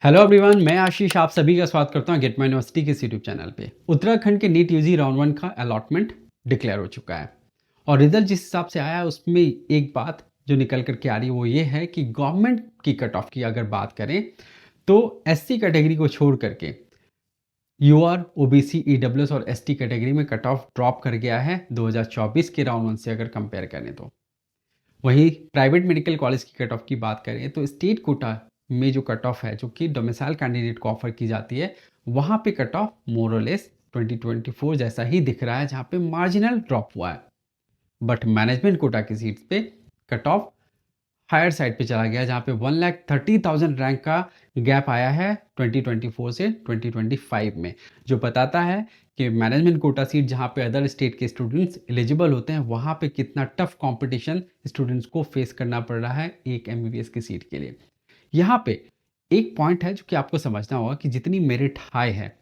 Hello everyone, मैं आशीष आप सभी का स्वागत करता हूं गेट माय यूनिवर्सिटी के इस यूट्यूब चैनल पे। उत्तराखंड के नीट यूजी राउंड वन का अलॉटमेंट डिक्लेयर हो चुका है और रिजल्ट जिस हिसाब से आया है उसमें एक बात जो निकल करके आ रही है वो ये है कि गवर्नमेंट की कट ऑफ की अगर बात करें तो एससी कैटेगरी को छोड़ करके यूआर, ओबीसी, ईडब्ल्यूएस और एसटी कैटेगरी में कट ऑफ ड्रॉप कर गया है 2024 के राउंड वन से अगर कंपेयर करें तो। वहीं प्राइवेट मेडिकल कॉलेज की कट ऑफ की बात करें तो स्टेट कोटा में जो कट ऑफ है जो कि डोमिसाइल कैंडिडेट को ऑफर की जाती है वहाँ पे कट ऑफ मोर और लेस 2024 जैसा ही दिख रहा है, जहाँ पे मार्जिनल ड्रॉप हुआ है। बट मैनेजमेंट कोटा की सीट्स पे कट ऑफ हायर साइड पे चला गया, जहाँ पे 1,30,000 रैंक का गैप आया है 2024 से 2025 में, जो बताता है कि मैनेजमेंट कोटा सीट जहाँ पे अदर स्टेट के स्टूडेंट्स एलिजिबल होते हैं वहाँ पे कितना टफ कंपटीशन स्टूडेंट्स को फेस करना पड़ रहा है एक एमबीबीएस की सीट के लिए। यहाँ पे एक पॉइंट है जो कि आपको समझना होगा कि जितनी मेरिट हाई है,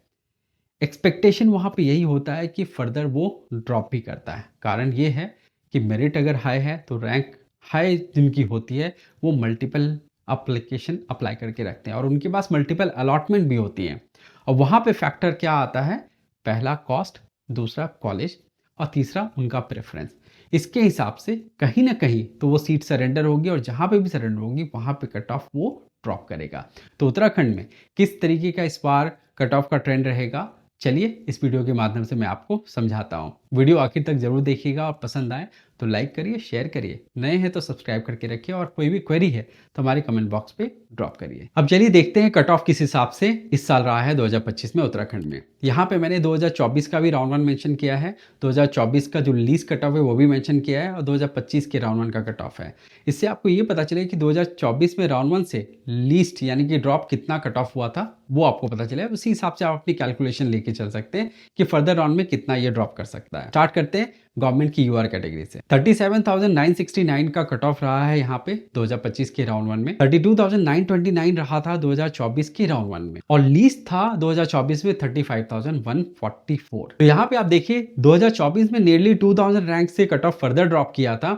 एक्सपेक्टेशन वहाँ पे यही होता है कि फर्दर वो ड्रॉप भी करता है। कारण ये है कि मेरिट अगर हाई है तो रैंक हाई जिनकी होती है वो मल्टीपल एप्लीकेशन अप्लाई करके रखते हैं और उनके पास मल्टीपल अलॉटमेंट भी होती हैं। और वहाँ पे फैक्टर क्या आता है? पहला कॉस्ट, दूसरा कॉलेज और तीसरा उनका प्रेफरेंस। इसके हिसाब से कहीं ना कहीं तो वो सीट सरेंडर होगी और जहाँ पे भी सरेंडर होगी वहाँ पे कट ऑफ वो ड्रॉप करेगा। तो उत्तराखंड में किस तरीके का इस बार कट ऑफ का ट्रेंड रहेगा, चलिए इस वीडियो के माध्यम से मैं आपको समझाता हूँ। वीडियो आखिर तक जरूर देखिएगा और पसंद आए तो लाइक करिए, शेयर करिए, नए हैं तो सब्सक्राइब करके रखिए और कोई भी क्वेरी है तो हमारे कमेंट बॉक्स पे ड्रॉप करिए। अब चलिए देखते हैं कट ऑफ किस हिसाब से इस साल रहा है 2025 में उत्तराखंड में। यहाँ पे मैंने 2024 का भी राउंड वन मेंशन किया है, 2024 का जो लीस्ट कट ऑफ है वो भी मेंशन किया है और 2025 के राउंड वन का कट ऑफ है। इससे आपको ये पता चले कि 2024 में राउंड वन से लीस्ट यानी कि ड्रॉप कितना कट ऑफ हुआ था वो आपको पता चले। उसी हिसाब से आप अपनी कैलकुलेशन लेके चल सकते हैं कि फर्दर राउंड में कितना ये ड्रॉप कर सकता है। स्टार्ट करते हैं गवर्नमेंट की यूआर कैटेगरी से। 37,969 का कट ऑफ रहा है यहाँ पे 2025 के राउंड वन में। 32,929 रहा था 2024 के राउंड वन में और लीस्ट था 2024 में 35,144। तो यहाँ पे आप देखिए 2024 में नियरली 2,000 रैंक से कट ऑफ फर्दर ड्रॉप किया था।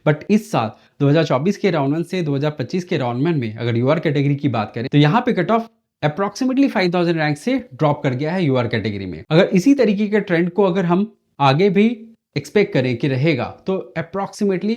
बट इस साल 2024 के राउंड वन से 2025 के राउंड वन में अगर यूआर कैटेगरी की बात करें तो यहाँ पे कट ऑफ अप्रोक्सीमेटली 5,000 रैंक से ड्रॉप कर गया है यूआर कैटेगरी में। अगर इसी तरीके के ट्रेंड को अगर हम आगे भी एक्सपेक्ट करें कि रहेगा तो अप्रोक्सीमेटली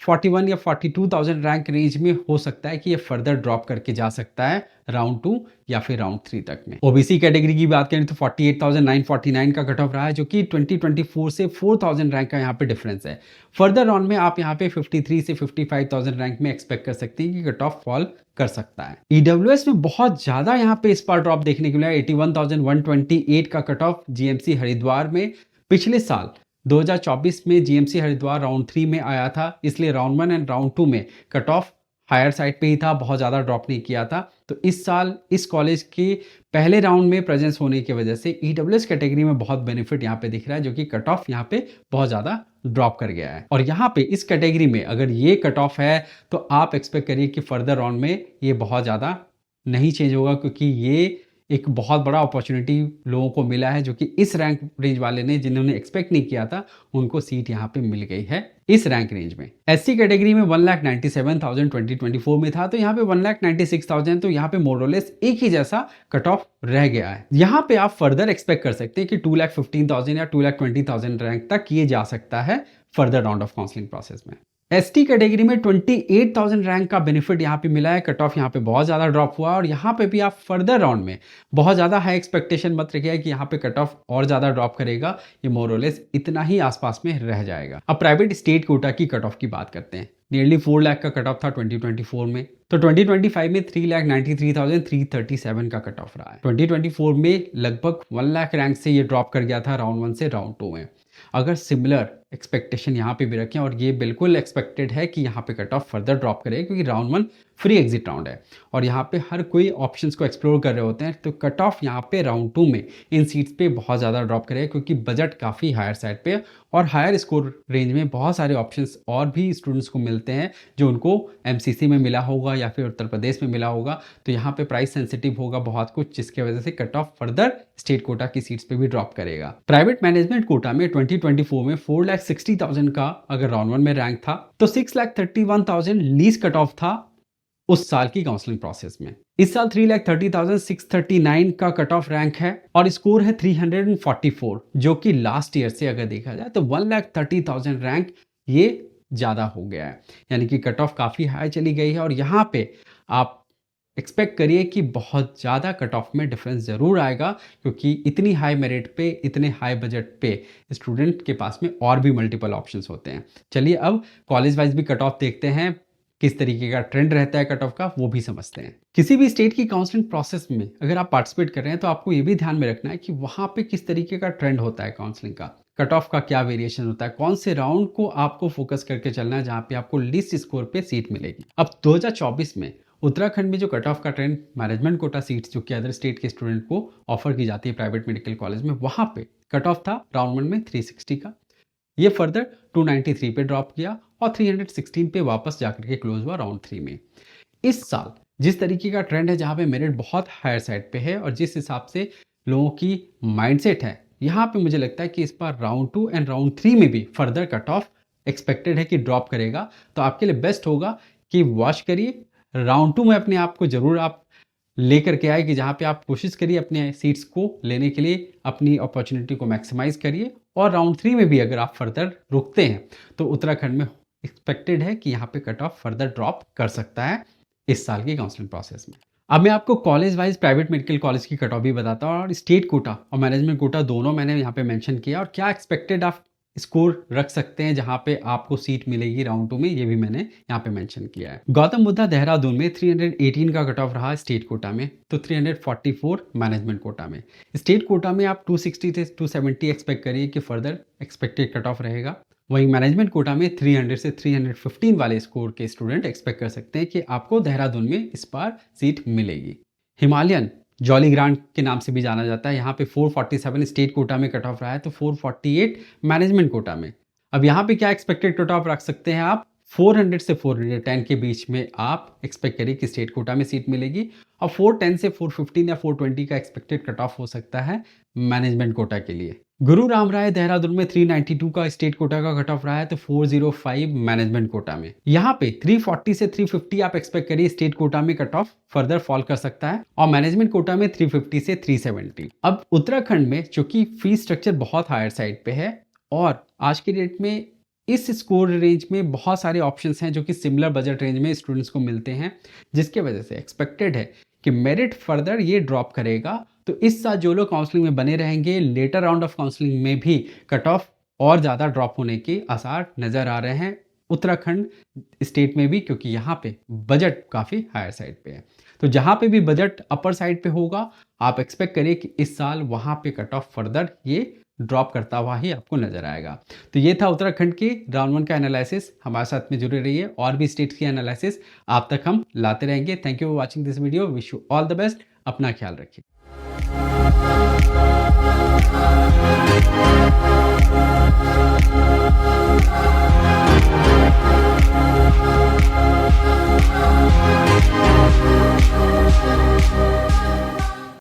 41 या 42,000 रैंक रेंज में हो सकता है कि ये फर्दर ड्रॉप करके जा सकता है राउंड 2 या फिर राउंड 3 तक में। ओबीसी कैटेगरी की बात करें तो 48,949 का कट ऑफ रहा है, जो कि 2024 से 4,000 रैंक का यहाँ पे डिफरेंस है। फर्दर राउंड में आप यहाँ पे 53 से 55,000 रैंक में एक्सपेक्ट कर सकते हैं कि कट ऑफ फॉल कर सकता है। ईडब्ल्यूएस में बहुत ज्यादा यहाँ पे इस बार ड्रॉप देखने को मिला है। 81,128 का कट ऑफ जीएमसी हरिद्वार में। पिछले साल 2024 में जीएमसी हरिद्वार राउंड 3 में आया था, इसलिए राउंड 1 एंड राउंड 2 में कट ऑफ हायर साइड पे ही था, बहुत ज़्यादा ड्रॉप नहीं किया था। तो इस साल इस कॉलेज के पहले राउंड में प्रेजेंस होने की वजह से ईडब्ल्यूएस कैटेगरी में बहुत बेनिफिट यहाँ पे दिख रहा है, जो कि कट ऑफ यहाँ पे बहुत ज़्यादा ड्रॉप कर गया है। और यहाँ पे इस कैटेगरी में अगर ये कट ऑफ है तो आप एक्सपेक्ट करिए कि फर्दर राउंड में ये बहुत ज़्यादा नहीं चेंज होगा, क्योंकि ये एक बहुत बड़ा अपॉर्चुनिटी लोगों को मिला है, जो कि इस रैंक रेंज वाले ने जिन्होंने एक्सपेक्ट नहीं किया था उनको सीट यहाँ पे मिल गई है इस रैंक रेंज में। एससी कैटेगरी में 1,97,000 2024 में था, तो यहाँ पे 1,96,000, तो यहाँ पे मोरलेस एक ही जैसा कट ऑफ रह गया है। यहाँ पे आप फर्दर एक्सपेक्ट कर सकते हैं कि 2,15,000 या 2,20,000 रैंक तक ये जा सकता है further round of counselling process में। एसटी कैटेगरी में 28,000 रैंक का बेनिफिट यहाँ पे मिला है। कट ऑफ यहाँ पे बहुत ज़्यादा ड्रॉप हुआ और यहाँ पे भी आप फर्दर राउंड में बहुत ज़्यादा हाई एक्सपेक्टेशन मत रखिए कि यहाँ पे कट ऑफ और ज़्यादा ड्रॉप करेगा। ये मोरलेस इतना ही आसपास में रह जाएगा। अब प्राइवेट स्टेट कोटा की कट ऑफ की बात करते हैं। नियरली 4 लाख का कट ऑफ था 2024 में, तो 2025 में 3,93,337 का कट ऑफ रहा है। 2024 में लगभग 1 लाख रैंक से ये ड्रॉप कर गया था राउंड 1 से राउंड 2 में। अगर सिमिलर एक्सपेक्टेशन यहाँ पे भी रखें, और ये बिल्कुल एक्सपेक्टेड है कि यहाँ पे कट ऑफ फर्दर ड्रॉप करेगा, क्योंकि राउंड 1 फ्री एग्जिट राउंड है और यहाँ पे हर कोई ऑप्शंस को एक्सप्लोर कर रहे होते हैं। तो कट ऑफ यहाँ पे राउंड 2 में इन सीट्स पे बहुत ज़्यादा ड्रॉप करेगा, क्योंकि बजट काफ़ी हायर साइड पे और हायर स्कोर रेंज में बहुत सारे ऑप्शंस और भी स्टूडेंट्स को मिलते हैं जो उनको एमसीसी में मिला होगा या फिर उत्तर प्रदेश में मिला होगा। तो यहाँ पे प्राइस सेंसिटिव होगा बहुत कुछ, जिसकी वजह से cut off further state quota की सीट्स पे भी ड्रॉप करेगा। प्राइवेट मैनेजमेंट कोटा में 2024 में 4,60,000 का अगर राउंड 1 में रैंक था, तो 6,31,000 लीस्ट कट ऑफ था उस साल की काउंसलिंग प्रोसेस में। इस साल 3,30,639 का कट ऑफ रैंक है और स्कोर है 344, जो कि लास्ट ईयर से अगर देखा जाए तो 1,30,000 रैंक ये ज़्यादा हो गया है, यानी कि कट ऑफ काफ़ी हाई चली गई है। और यहाँ पे आप एक्सपेक्ट करिए कि बहुत ज़्यादा कट ऑफ में डिफरेंस ज़रूर आएगा, क्योंकि इतनी हाई मेरिट पे, इतने हाई बजट पे स्टूडेंट के पास में और भी मल्टीपल ऑप्शंस होते हैं। चलिए अब कॉलेज वाइज भी कट ऑफ देखते हैं, किस तरीके का ट्रेंड रहता है कट ऑफ का, वो भी समझते हैं। किसी भी स्टेट की काउंसलिंग प्रोसेस में अगर आप पार्टिसिपेट कर रहे हैं तो आपको ये भी ध्यान में रखना है कि वहाँ पे किस तरीके का ट्रेंड होता है काउंसलिंग का, कट ऑफ का क्या वेरिएशन होता है, कौन से राउंड को आपको फोकस करके चलना है जहाँ पे आपको लिस्ट स्कोर पे सीट मिलेगी। अब 2024 में उत्तराखंड में जो कट ऑफ का ट्रेंड मैनेजमेंट कोटा सीट्स जो कि अदर स्टेट के स्टूडेंट को ऑफर की जाती है प्राइवेट मेडिकल कॉलेज में, वहाँ पे कट ऑफ था राउंड 1 में 360 का, ये फर्दर 293 पे ड्रॉप किया और 316 पे वापस जाकर के क्लोज हुआ राउंड 3 में। इस साल जिस तरीके का ट्रेंड है जहाँ पे मेरिट बहुत हायर साइड पे है और जिस हिसाब से लोगों की माइंडसेट है, यहाँ पे मुझे लगता है कि इस बार राउंड 2 एंड राउंड 3 में भी फर्दर कट ऑफ एक्सपेक्टेड है कि ड्रॉप करेगा। तो आपके लिए बेस्ट होगा कि वॉच करिए, राउंड 2 में अपने आप को जरूर आप लेकर के आए कि जहाँ पे आप कोशिश करिए अपने सीट्स को लेने के लिए, अपनी अपॉर्चुनिटी को मैक्सिमाइज करिए। और राउंड 3 में भी अगर आप फर्दर रुकते हैं तो उत्तराखंड में एक्सपेक्टेड है कि यहाँ पे कट ऑफ फर्दर ड्रॉप कर सकता है इस साल की काउंसलिंग प्रोसेस में। अब मैं आपको college wise private medical college की कट ऑफ भी बताता हूँ और स्टेट कोटा और मैनेजमेंट कोटा दोनों मैंने यहाँ पे मेंशन किया और क्या एक्सपेक्टेड आप स्कोर रख सकते हैं जहाँ पे आपको सीट मिलेगी राउंड 2 में, ये भी मैंने यहाँ पे मेंशन किया है। गौतम बुद्धा देहरादून में 318 का कट ऑफ रहा स्टेट कोटा में, तो 344 मैनेजमेंट कोटा में। स्टेट कोटा में आप 260 से 270 एक्सपेक्ट करिए कि फर्दर एक्सपेक्टेड कट ऑफ रहेगा। वहीं मैनेजमेंट कोटा में 300 से 315 वाले स्कोर के स्टूडेंट एक्सपेक्ट कर सकते हैं कि आपको देहरादून में इस बार सीट मिलेगी। हिमालयन जॉली ग्रांट के नाम से भी जाना जाता है, यहाँ पे 447 स्टेट कोटा में कट ऑफ रहा है, तो 448 मैनेजमेंट कोटा में। अब यहाँ पे क्या एक्सपेक्टेड कट ऑफ रख सकते हैं आप, 400 से 410 के बीच में आप एक्सपेक्ट करिए कि स्टेट कोटा में सीट मिलेगी और 410 से 415 या 420 का एक्सपेक्टेड कट ऑफ हो सकता है मैनेजमेंट कोटा के लिए। गुरु राम राय देहरादून में 392 का स्टेट कोटा का कट ऑफ रहा है, तो 405 मैनेजमेंट कोटा में। यहाँ पे 340 से 350 आप एक्सपेक्ट करिए स्टेट कोटा में कट ऑफ फर्दर फॉल कर सकता है और मैनेजमेंट कोटा में 350 से 370। अब उत्तराखंड में चूंकि फीस स्ट्रक्चर बहुत हायर साइड पे है और आज के डेट में इस स्कोर रेंज में बहुत सारे ऑप्शंस हैं जो कि सिमिलर बजट रेंज में स्टूडेंट्स को मिलते हैं, जिसके वजह से एक्सपेक्टेड है कि मेरिट फर्दर ये ड्रॉप करेगा। तो इस साल जो लोग काउंसलिंग में बने रहेंगे, लेटर राउंड ऑफ काउंसलिंग में भी कट ऑफ और ज़्यादा ड्रॉप होने के आसार नज़र आ रहे हैं उत्तराखंड स्टेट में भी, क्योंकि यहाँ पे बजट काफ़ी हायर साइड पे है। तो जहाँ पे भी बजट अपर साइड पे होगा आप एक्सपेक्ट करिए कि इस साल वहाँ पे कट ऑफ फर्दर ये ड्रॉप करता हुआ ही आपको नजर आएगा। तो ये था उत्तराखंड के राउंड 1 का एनालिसिस। हमारे साथ में जुड़े रहिए, और भी स्टेट्स की एनालिसिस आप तक हम लाते रहेंगे। Thank you for watching this video. Wish you all the best. अपना ख्याल रखिए।